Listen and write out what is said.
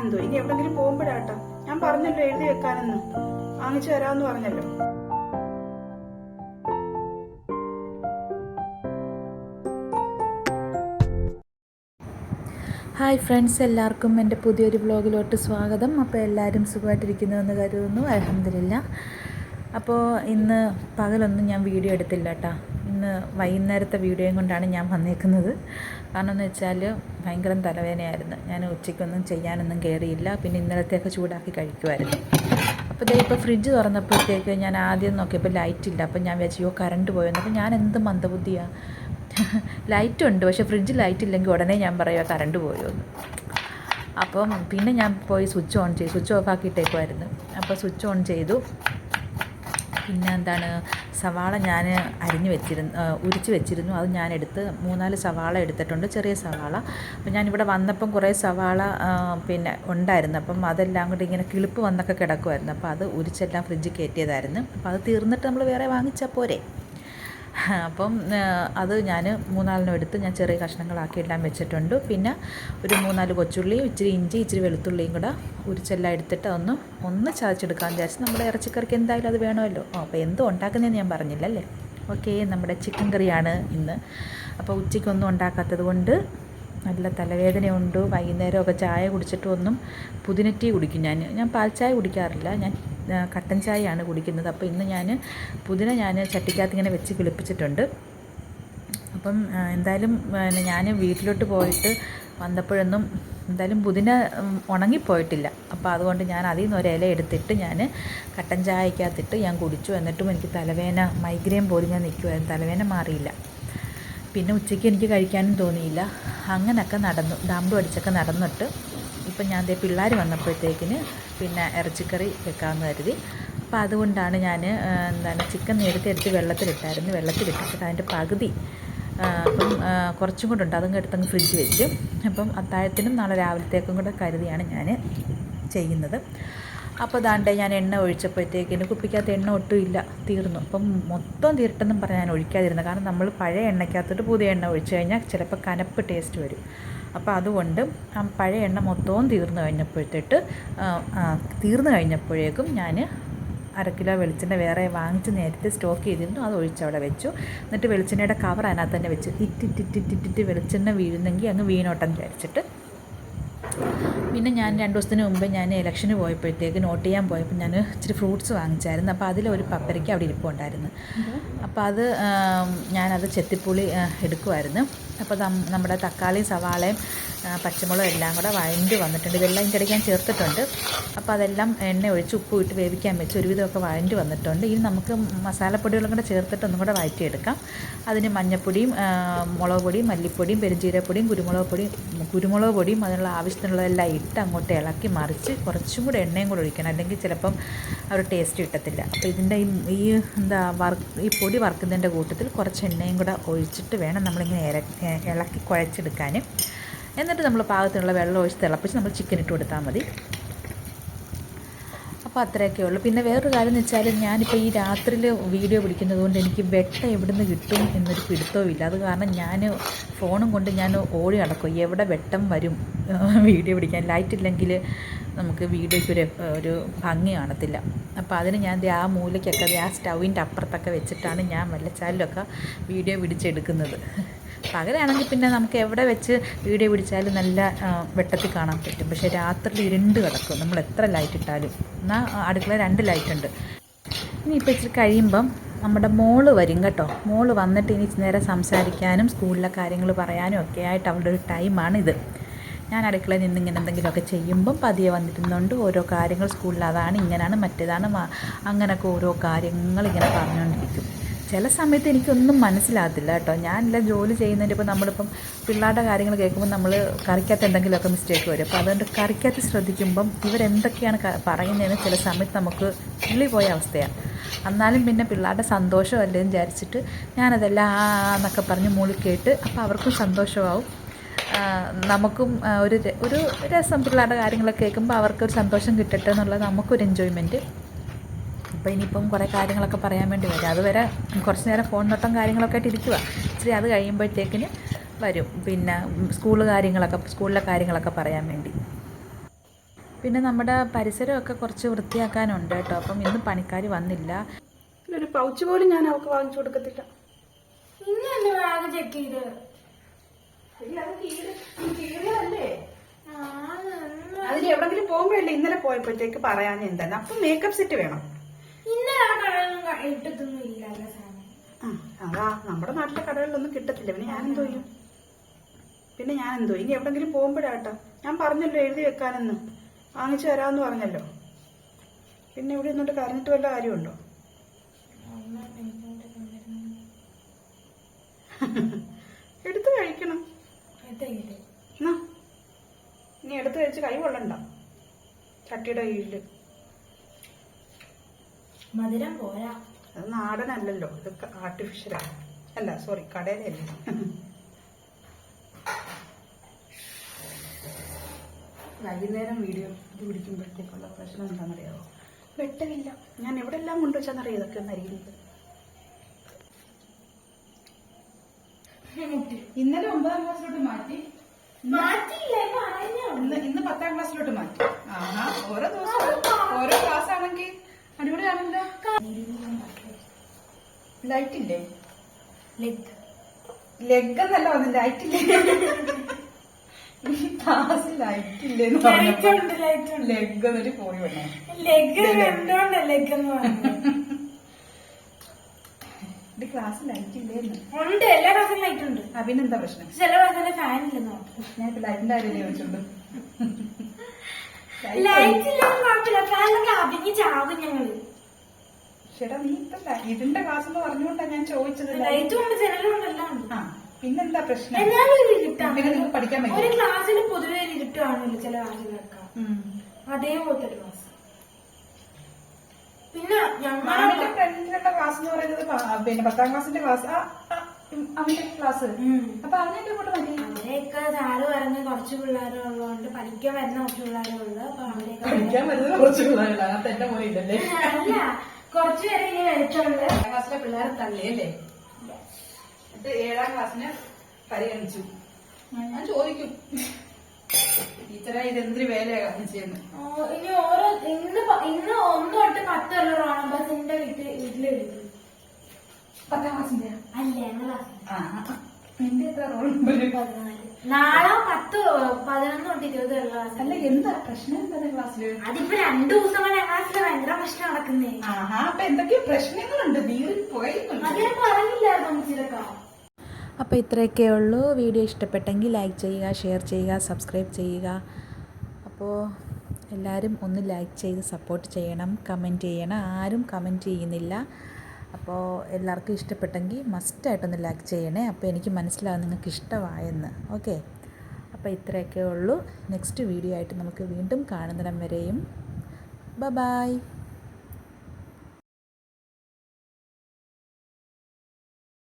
എന്തോ ഇനി എവിടെങ്കിലും പോകുമ്പോഴാട്ടോ. ഞാൻ പറഞ്ഞല്ലോ എഴുതി വെക്കാനെന്ന്, വാങ്ങിച്ചു തരാമെന്ന് പറഞ്ഞല്ലോ. ഹായ് ഫ്രണ്ട്സ്, എല്ലാവർക്കും എൻ്റെ പുതിയൊരു വ്ലോഗിലോട്ട് സ്വാഗതം. അപ്പോൾ എല്ലാവരും സുഖമായിട്ടിരിക്കുന്നുവെന്ന് കരുതുന്നു. അൽഹംദുലില്ലാ. അപ്പോൾ ഇന്ന് പകലൊന്നും ഞാൻ വീഡിയോ എടുത്തില്ല കേട്ടോ. ഇന്ന് വൈകുന്നേരത്തെ വീഡിയോയും കൊണ്ടാണ് ഞാൻ വന്നേക്കുന്നത്. കാരണം എന്ന് വെച്ചാൽ ഭയങ്കര തലവേദനയായിരുന്നു. ഞാൻ ഉച്ചയ്ക്കൊന്നും ചെയ്യാനൊന്നും കയറിയില്ല. പിന്നെ ഇന്നലത്തെയൊക്കെ ചൂടാക്കി കഴിക്കുമായിരുന്നു. അപ്പോൾ ഇപ്പോൾ ഫ്രിഡ്ജ് തുറന്നപ്പോഴത്തേക്ക് ഞാൻ ആദ്യം നോക്കിയപ്പോൾ ലൈറ്റ് ഇല്ല. അപ്പോൾ ഞാൻ വിചാരിച്ചു കറണ്ട് പോയെന്ന്. അപ്പോൾ ഞാൻ എന്ത് മന്ദബുദ്ധിയാണ്, ലൈറ്റ് ഉണ്ട് പക്ഷേ ഫ്രിഡ്ജ് ലൈറ്റ് ഇല്ലെങ്കിൽ ഉടനെ ഞാൻ പറയുക കറണ്ട് പോയോ എന്ന്. അപ്പം പിന്നെ ഞാൻ പോയി സ്വിച്ച് ഓൺ ചെയ്തു. സ്വിച്ച് ഓഫ് ആക്കിയിട്ടേക്കുമായിരുന്നു. അപ്പോൾ സ്വിച്ച് ഓൺ ചെയ്തു. പിന്നെ എന്താണ്, സവാള ഞാൻ ഉരിച്ച് വെച്ചിരുന്നു. അത് ഞാൻ എടുത്ത് 3-4 സവാള എടുത്തിട്ടുണ്ട്, ചെറിയ സവാള. അപ്പോൾ ഞാനിവിടെ വന്നപ്പം കുറേ സവാള പിന്നെ ഉണ്ടായിരുന്നു. അപ്പം അതെല്ലാം കൂടി ഇങ്ങനെ കിളിപ്പ് വന്നൊക്കെ കിടക്കുമായിരുന്നു. അപ്പോൾ അത് ഉരിച്ചെല്ലാം ഫ്രിഡ്ജിൽ കയറ്റിയതായിരുന്നു. അപ്പോൾ അത് തീർന്നിട്ട് നമ്മൾ വേറെ വാങ്ങിച്ചാൽ പോരെ. അപ്പം അത് ഞാൻ 3-4 എടുത്ത് ഞാൻ ചെറിയ കഷ്ണങ്ങളാക്കി എല്ലാം വെച്ചിട്ടുണ്ട്. പിന്നെ ഒരു 3-4 കൊച്ചുള്ളിയും ഇച്ചിരി ഇഞ്ചി ഇച്ചിരി വെളുത്തുള്ളിയും കൂടെ ഉരിച്ചെല്ലാം എടുത്തിട്ട് ഒന്ന് ചതച്ചെടുക്കാമെന്ന് വിചാരിച്ച്. നമ്മുടെ ഇറച്ചിക്കറിക്ക് എന്തായാലും അത് വേണമല്ലോ. അപ്പോൾ എന്തോ ഉണ്ടാക്കുന്നതെന്ന് ഞാൻ പറഞ്ഞില്ലല്ലേ. ഓക്കെ, നമ്മുടെ ചിക്കൻ കറിയാണ് ഇന്ന്. അപ്പോൾ ഉച്ചയ്ക്കൊന്നും ഉണ്ടാക്കാത്തത് കൊണ്ട് നല്ല തലവേദനയുണ്ട്. വൈകുന്നേരമൊക്കെ ചായ കുടിച്ചിട്ടൊന്നും പുതിന ടീ കുടിക്കും. ഞാൻ പാൽ ചായ കുടിക്കാറില്ല, ഞാൻ കട്ടൻ ചായയാണ് കുടിക്കുന്നത്. അപ്പോൾ ഇന്ന് ഞാൻ പുതിന ചട്ടിക്കകത്ത് ഇങ്ങനെ വെച്ച് കിളിപ്പിച്ചിട്ടുണ്ട്. അപ്പം എന്തായാലും ഞാൻ വീട്ടിലോട്ട് പോയിട്ട് വന്നപ്പോഴൊന്നും എന്തായാലും പുതിന ഉണങ്ങിപ്പോയിട്ടില്ല. അപ്പോൾ അതുകൊണ്ട് ഞാൻ അതിൽ നിന്ന് ഒരു ഇല എടുത്തിട്ട് ഞാൻ കട്ടൻ ചായക്കകത്തിട്ട് ഞാൻ കുടിച്ചു. എന്നിട്ടും എനിക്ക് തലവേദന, മൈഗ്രെയിൻ പോലും ഞാൻ നിൽക്കുമായിരുന്നു, തലവേദന മാറിയില്ല. പിന്നെ ഉച്ചയ്ക്ക് എനിക്ക് കഴിക്കാനും തോന്നിയില്ല. അങ്ങനെയൊക്കെ നടന്നു, ഡാമ്പു അടിച്ചൊക്കെ നടന്നിട്ട് ഇപ്പം ഞാൻ പിള്ളേർ വന്നപ്പോഴത്തേക്കിന് പിന്നെ ഇറച്ചിക്കറി വെക്കാമെന്ന് കരുതി. അപ്പോൾ അതുകൊണ്ടാണ് ഞാൻ ചിക്കൻ നേരത്തെ എടുത്ത് വെള്ളത്തിലിട്ടിട്ട് അതിൻ്റെ പകുതി അപ്പം കുറച്ചും കൂടെ ഉണ്ട്, അതും എടുത്തങ്ങ് ഫ്രിഡ്ജ് വെച്ച്. അപ്പം അത്താഴത്തിനും നാളെ രാവിലത്തേക്കും കൂടെ കരുതിയാണ് ഞാൻ ചെയ്യുന്നത്. അപ്പോൾ ദാണ്ടെ ഞാൻ എണ്ണ ഒഴിച്ചപ്പോഴത്തേക്കിന് കുപ്പിക്കകത്ത് എണ്ണ ഒട്ടും ഇല്ല, തീർന്നു. അപ്പം മൊത്തം തീരട്ടെന്നും പറഞ്ഞാൽ ഞാൻ ഒഴിക്കാതിരുന്നത്. കാരണം നമ്മൾ പഴയ എണ്ണയ്ക്കകത്തോട്ട് പുതിയ എണ്ണ ഒഴിച്ച് കഴിഞ്ഞാൽ ചിലപ്പോൾ കനപ്പ് ടേസ്റ്റ് വരും. അപ്പോൾ അതുകൊണ്ട് ആ പഴയ എണ്ണ മൊത്തവും തീർന്നു കഴിഞ്ഞപ്പോഴേക്കും ഞാൻ 1/2 കിലോ വെളിച്ചെണ്ണ വേറെ വാങ്ങിച്ച് നേരത്തെ സ്റ്റോക്ക് ചെയ്തിരുന്നു, അത് ഒഴിച്ചവിടെ വെച്ചു. എന്നിട്ട് വെളിച്ചെണ്ണയുടെ കവർ അതിനകത്ത് തന്നെ വെച്ച് ഇറ്റിറ്റിറ്റിറ്റിറ്റ് വെളിച്ചെണ്ണ വീഴുന്നെങ്കിൽ അങ്ങ് വീണോട്ടം വിചാരിച്ചിട്ട്. പിന്നെ ഞാൻ 2 ദിവസത്തിന് മുമ്പ് ഞാൻ ഇലക്ഷന് പോയപ്പോഴത്തേക്ക് നോട്ട് ചെയ്യാൻ പോയപ്പോൾ ഞാൻ ഇച്ചിരി ഫ്രൂട്ട്സ് വാങ്ങിച്ചായിരുന്നു. അപ്പോൾ അതിലൊരു പപ്പരയ്ക്ക് അവിടെ ഇരിപ്പുണ്ടായിരുന്നു. അപ്പോൾ അത് ഞാനത് ചെത്തിപ്പുളി എടുക്കുമായിരുന്നു. അപ്പോൾ നമ്മുടെ തക്കാളിയും സവാളയും പച്ചമുളകും എല്ലാം കൂടെ വഴണ്ടി വന്നിട്ടുണ്ട്. ഇതെല്ലാം ഇതിൻ്റെ ഇടയ്ക്ക് ഞാൻ ചേർത്തിട്ടുണ്ട്. അപ്പോൾ അതെല്ലാം എണ്ണ ഒഴിച്ച് ഉപ്പ് ഇട്ട് വേവിക്കാൻ വെച്ച് ഒരുവിധമൊക്കെ വഴണ്ടി വന്നിട്ടുണ്ട്. ഇനി നമുക്ക് മസാലപ്പൊടികളും കൂടെ ചേർത്തിട്ട് ഒന്നും കൂടെ വഴറ്റിയെടുക്കാം. അതിന് മഞ്ഞൾപ്പൊടിയും മുളക് പൊടിയും മല്ലിപ്പൊടിയും പെരുംജീരകപ്പൊടിയും കുരുമുളക് പൊടിയും അതിനുള്ള ആവശ്യത്തിനുള്ളതെല്ലാം ഇട്ട് അങ്ങോട്ട് ഇളക്കി മറിച്ച് കുറച്ചും കൂടെ എണ്ണയും കൂടെ ഒഴിക്കണം, അല്ലെങ്കിൽ ചിലപ്പം ആ ഒരു ടേസ്റ്റ് കിട്ടത്തില്ല. അപ്പോൾ ഇതിൻ്റെ ഈ പൊടി വറുക്കുന്നതിൻ്റെ കൂട്ടത്തിൽ കുറച്ച് എണ്ണയും കൂടെ ഒഴിച്ചിട്ട് വേണം നമ്മളിങ്ങനെ ഇളക്കി കുഴച്ചെടുക്കാൻ. എന്നിട്ട് നമ്മൾ പാകത്തിനുള്ള വെള്ളം ഒഴിച്ച് തിളപ്പിച്ച് നമ്മൾ ചിക്കൻ ഇട്ട് കൊടുത്താൽ മതി. അപ്പോൾ അത്രയൊക്കെ ഉള്ളൂ. പിന്നെ വേറൊരു കാര്യം എന്ന് വെച്ചാൽ ഞാനിപ്പോൾ ഈ രാത്രിയിൽ വീഡിയോ പിടിക്കുന്നത് കൊണ്ട് എനിക്ക് വെട്ടം എവിടെ നിന്ന് കിട്ടും എന്നൊരു പിടുത്തവും ഇല്ല. അത് കാരണം ഞാൻ ഫോണും കൊണ്ട് ഞാൻ ഓടി നടക്കും, എവിടെ വെട്ടം വരും വീഡിയോ പിടിക്കാൻ. ലൈറ്റ് ഇല്ലെങ്കിൽ നമുക്ക് വീഡിയോയ്ക്ക് ഒരു ഭംഗി കാണത്തില്ല. അപ്പോൾ അതിന് ഞാൻ ആ മൂലയ്ക്കൊക്കെ ആ സ്റ്റൗവിൻ്റെ അപ്പുറത്തൊക്കെ വെച്ചിട്ടാണ് ഞാൻ വെള്ളച്ചാലിലൊക്കെ വീഡിയോ പിടിച്ചെടുക്കുന്നത്. പകലാണെങ്കിൽ പിന്നെ നമുക്ക് എവിടെ വെച്ച് വീഡിയോ പിടിച്ചാലും നല്ല വെട്ടത്തിൽ കാണാൻ പറ്റും. പക്ഷേ രാത്രിയിൽ ഇരുണ്ട് കിടക്കും നമ്മൾ എത്ര ലൈറ്റ് ഇട്ടാലും. എന്നാൽ അടുക്കള 2 ലൈറ്റ് ഉണ്ട്. ഇനിയിപ്പോൾ ഇച്ചിരി കഴിയുമ്പം നമ്മുടെ മോള് വരും കേട്ടോ. മോള് വന്നിട്ട് ഇനി നേരെ സംസാരിക്കാനും സ്കൂളിലെ കാര്യങ്ങൾ പറയാനും ഒക്കെ ആയിട്ട് അവളുടെ ഒരു ടൈമാണിത്. ഞാൻ അടുക്കളയിൽ നിന്ന് ഇങ്ങനെ എന്തെങ്കിലുമൊക്കെ ചെയ്യുമ്പം പതിയെ വന്നിരുന്നുകൊണ്ട് ഓരോ കാര്യങ്ങൾ സ്കൂളിൽ അതാണ് ഇങ്ങനെയാണ് മറ്റേതാണ് അങ്ങനെയൊക്കെ ഓരോ കാര്യങ്ങൾ ഇങ്ങനെ പറഞ്ഞുകൊണ്ടിരിക്കും. ചില സമയത്ത് എനിക്കൊന്നും മനസ്സിലാകത്തില്ല കേട്ടോ. ഞാനെല്ലാം ജോലി ചെയ്യുന്നതിൻ്റെ ഇപ്പോൾ നമ്മളിപ്പം പിള്ളേരുടെ കാര്യങ്ങൾ കേൾക്കുമ്പോൾ നമ്മൾ കറിക്കകത്ത് എന്തെങ്കിലുമൊക്കെ മിസ്റ്റേക്ക് വരും. അപ്പോൾ അതുകൊണ്ട് കറിക്കകത്ത് ശ്രദ്ധിക്കുമ്പം ഇവരെന്തൊക്കെയാണ് പറയുന്നതെന്ന് ചില സമയത്ത് നമുക്ക് പോയ അവസ്ഥയാണ്. എന്നാലും പിന്നെ പിള്ളേരുടെ സന്തോഷമല്ലേ എന്ന് വിചാരിച്ചിട്ട് ഞാനതെല്ലാം എന്നൊക്കെ പറഞ്ഞ് മൂളി കേട്ട് അപ്പോൾ അവർക്കും സന്തോഷമാവും, നമുക്കും ഒരു രസം. പിള്ളേരുടെ കാര്യങ്ങളൊക്കെ കേൾക്കുമ്പോൾ അവർക്കൊരു സന്തോഷം കിട്ടട്ടെ എന്നുള്ളത് നമുക്കൊരു എൻജോയ്മെൻറ്റ്. അപ്പോൾ ഇനിയിപ്പം കുറേ കാര്യങ്ങളൊക്കെ പറയാൻ വേണ്ടി വരും. അതുവരെ കുറച്ച് നേരം ഫോൺ നോട്ടം കാര്യങ്ങളൊക്കെ ആയിട്ട് ഇരിക്കുക. ഇച്ചിരി അത് കഴിയുമ്പോഴത്തേക്കിന് വരും പിന്നെ സ്കൂളിലെ കാര്യങ്ങളൊക്കെ പറയാൻ വേണ്ടി. പിന്നെ നമ്മുടെ പരിസരമൊക്കെ കുറച്ച് വൃത്തിയാക്കാനുണ്ട് കേട്ടോ. അപ്പം ഇന്ന് പണിക്കാർ വന്നില്ല. ഒരു പൗച്ച് പോലും ഞാൻ അവൾക്ക് വാങ്ങിച്ചു കൊടുക്കത്തില്ല. അതിന് എവിടെങ്കിലും പോകുമ്പോഴല്ലേ ഇന്നലെ പോയപ്പോഴത്തേക്ക് പറയാൻ എന്താണ് അപ്പൊ മേക്കപ്പ് സെറ്റ് വേണം. അതാ നമ്മുടെ നാട്ടിലെ കടകളിലൊന്നും കിട്ടത്തില്ല. പിന്നെ ഞാനെന്തോ ചെയ്യും? ഇനി എവിടെങ്കിലും പോകുമ്പോഴാട്ടോ. ഞാൻ പറഞ്ഞല്ലോ എഴുതി വെക്കാനെന്ന്, വാങ്ങിച്ചു തരാമെന്ന് പറഞ്ഞല്ലോ. പിന്നെ ഇവിടെ നിന്നിട്ട് കരഞ്ഞിട്ട് വല്ല കാര്യമുണ്ടോ? എടുത്ത് കഴിക്കണം. ഇനി എടുത്ത് കഴിച്ച് കൈ കൊള്ളണ്ട ചട്ടിയുടെ കീഴില്. മധുരം പോരാ. അത് നാടനല്ലല്ലോ, ഇതൊക്കെ ആർട്ടിഫിഷ്യലാണ്. അല്ല സോറി, കടയിലല്ലേ. വൈകുന്നേരം വീഡിയോ ഇത് പിടിക്കുമ്പോഴത്തേക്കുള്ള പ്രശ്നം എന്താണെന്നറിയാവോ? വെട്ടമില്ല. ഞാൻ എവിടെ എല്ലാം കൊണ്ടുവച്ചാന്നറിയാം ഇതൊക്കെ ഒന്നരിക്കുന്നത്. ഇന്നലെ 9ാം ക്ലാസ്സിലോട്ട് മാറ്റി, ഇന്ന് 10ാം ക്ലാസ്സിലോട്ട് മാറ്റി. ആഹാ, ഓരോ ദിവസം ഓരോ ക്ലാസ് ആണെങ്കിൽ അടിപൊളിയാണല്ലോ. ലൈറ്റ് ഇല്ലേ? ലെഗ് എന്നല്ല വന്നു, ലൈറ്റ് ഇല്ലേ? ക്ലാസ് ലൈറ്റ് ഇല്ലേന്ന് ലെഗ് എന്നിട്ട് പോയി വേണേ. ക്ലാസ് ലൈറ്റ് ഇല്ലേന്ന് ഉണ്ട്. എല്ലാ ക്ലാസ്സിലും ലൈറ്റ് ഉണ്ട്. പിന്നെന്താ പ്രശ്നം? ചില ക്ലാസ്സിലെ ഫാൻ ഇല്ലെന്നോ. ഞാൻ ഇപ്പൊ ലൈറ്റിന്റെ കാര്യം ചോദിച്ചുണ്ട്. ലൈറ്റ് ഇല്ലെന്ന് കുഴപ്പമില്ല, ഫാനൊക്കെ അഭിഞ്ഞ് ചാവും ഞങ്ങള്. ചേട്ടാ നീ ഇപ്പൊ ഇതിന്റെ ക്ലാസ് എന്ന് പറഞ്ഞുകൊണ്ടാ ഞാൻ ചോദിച്ചത്. ലൈറ്റും ഉണ്ട്, ജനലും എല്ലാം ഉണ്ട്. പിന്നെന്താ പ്രശ്നം? എന്നാലും പഠിക്കാൻ ഒരു ക്ലാസ്സിൽ പൊതുവെ ഇരുട്ട് കാണുമല്ലോ ചില ക്ലാസ്സിലൊക്കെ, അതേപോലത്തെ ഒരു ക്ലാസ്. പിന്നെ ഞങ്ങളുടെ ഫ്രണ്ടിലുള്ള ക്ലാസ് എന്ന് പറയുന്നത് പിന്നെ 10ാം ക്ലാസ്സിന്റെ ക്ലാസ്, അവന്റെ ക്ലാസ്. അപ്പൊ അവനൊക്കെ ഇങ്ങോട്ട് മതി. അവരെയൊക്കെ സാറ് പറഞ്ഞ് കുറച്ച് പിള്ളേരുള്ളതുകൊണ്ട് പഠിക്കാൻ വരുന്ന കുറച്ച് പിള്ളേരുള്ളു. അപ്പൊ അവരെയൊക്കെ പഠിക്കാൻ വരുന്നത് കുറച്ച് പിള്ളേരുള്ള അതിനകത്ത് എന്റെ മോനെ ഇല്ലല്ലേ? അല്ല, കുറച്ചുപേരെ ഇനി വരച്ചുള്ളു. 10ാം ക്ലാസ്സിലെ പിള്ളേരെ തള്ളിയല്ലേ? എന്നിട്ട് 7ാം ക്ലാസ്സിന് പരിഗണിച്ചു. ഞാൻ ചോദിക്കും ടീച്ചറെ ഇതെന്തൊരു വേലയാ കാണിച്ചെന്ന്. ഇനി ഓരോ ഇന്ന് 1 തൊട്ട് 10 വരെ റോണം ബസിന്റെ വീട്ടിലെഴുതി. 10ാം ക്ലാസ്സിന്റെ അല്ല ഞങ്ങളാ. നിന്റെ എത്ര റോൾ നമ്പർ? 14. നാളെ 10, 11 തൊട്ട് 20 വരെ ക്ലാസ്. അല്ല എന്താ പ്രശ്നം? എന്താ ക്ലാസ്സില്? അതിപ്പോ 2 ദിവസം കൊണ്ട് ക്ലാസ്സിൽ ഭയങ്കര പ്രശ്നം നടക്കുന്നേ. അപ്പൊ എന്തൊക്കെയോ പ്രശ്നങ്ങളുണ്ട്. നീ പോയി അതേ പറഞ്ഞില്ലായിരുന്നു ചിലക്കാ. അപ്പോൾ ഇത്രയൊക്കെ ഉള്ളൂ. വീഡിയോ ഇഷ്ടപ്പെട്ടെങ്കിൽ ലൈക്ക് ചെയ്യുക, ഷെയർ ചെയ്യുക, സബ്സ്ക്രൈബ് ചെയ്യുക. അപ്പോൾ എല്ലാവരും ഒന്ന് ലൈക്ക് ചെയ്ത് സപ്പോർട്ട് ചെയ്യണം, കമൻറ്റ് ചെയ്യണം. ആരും കമൻറ്റ് ചെയ്യുന്നില്ല. അപ്പോൾ എല്ലാവർക്കും ഇഷ്ടപ്പെട്ടെങ്കിൽ മസ്റ്റായിട്ടൊന്ന് ലൈക്ക് ചെയ്യണേ. അപ്പോൾ എനിക്ക് മനസ്സിലാവും നിങ്ങൾക്ക് ഇഷ്ടമായെന്ന്. ഓക്കെ, അപ്പോൾ ഇത്രയൊക്കെ ഉള്ളൂ. നെക്സ്റ്റ് വീഡിയോ ആയിട്ട് നമുക്ക് വീണ്ടും കാണുന്നിടം വരെയും ബൈ.